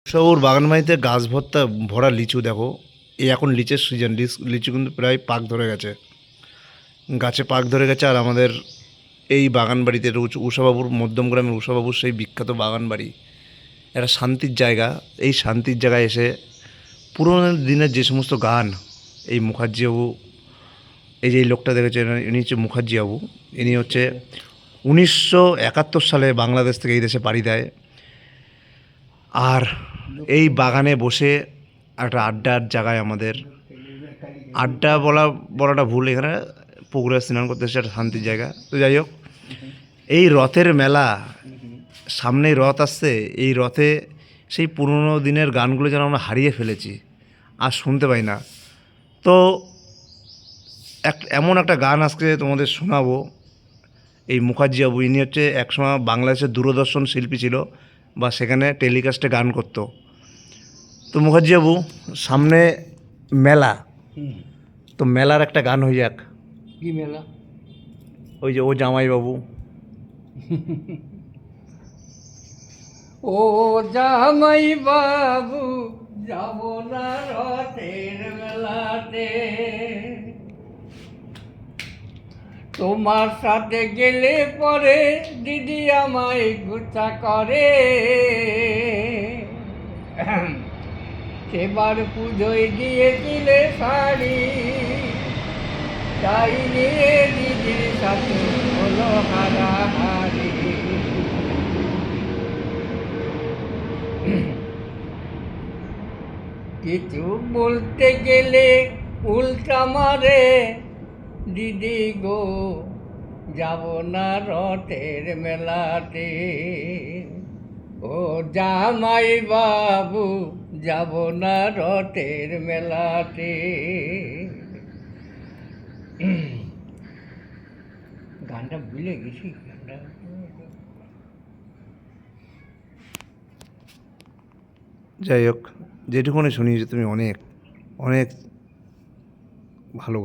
শহুর বাগানবাড়িতে গাছ ভর্তা ভরা লিচু দেখো। এই এখন লিচের সিজন, লিচু কিন্তু প্রায় পাক ধরে গেছে, গাছে পাক ধরে গেছে। আর আমাদের এই বাগানবাড়িতে উষাবাবুর, মধ্যমগ্রামের উষাবাবুর সেই বিখ্যাত বাগানবাড়ি, একটা শান্তির জায়গা। এই শান্তির জায়গায় এসে পুরোনো দিনের যে সমস্ত গান, এই মুখার্জিবাবু, এই যে এই লোকটা দেখেছেন, ইনি হচ্ছে মুখার্জিবাবু। ইনি হচ্ছে 1971 সালে বাংলাদেশ থেকে এই দেশে পাড়ি দেয়। আর এই বাগানে বসে একটা আড্ডার জায়গায়, আমাদের আড্ডা বলাটা ভুল, এখানে পুকুরে স্নান করতে এসে একটা শান্তির জায়গা। তো যাই হোক, এই রথের মেলা, সামনেই রথ আসছে। এই রথে সেই পুরনো দিনের গানগুলো যেন আমরা হারিয়ে ফেলেছি, আর শুনতে পাই না। তো এমন একটা গান আজকে তোমাদের শোনাবো। এই মুখার্জিবাবু, ইনি হচ্ছে একসময় বাংলাদেশের দূরদর্শন শিল্পী ছিল, বা সেখানে টেলিকাস্টে গান করতো। তো মুখার্জিবাবু, সামনে মেলা, তো মেলার একটা গান হয়ে যাক। কি মেলা? ওই যে ও জামাইবাবু। ও জামাই বাবু, যাব না রথের মেলাতে, তোমার সাথে গেলে পরে দিদি আমায় গুচ্ছা করে। সেবার পুজোয় দিয়েছিলে শাড়ি, তাই নিয়ে দিদির সাথে হলো হারাহারি। কিছু বলতে গেলে উল্টা মারে, দিদি গো যাব না রথের মেলাতে। ও জামাই বাবু, যাব না রথের মেলাতে। গানটা ভুলে গেছি, গানটা যাই হোক, যেটুকুনি শুনিয়েছো তুমি, অনেক অনেক ভালো।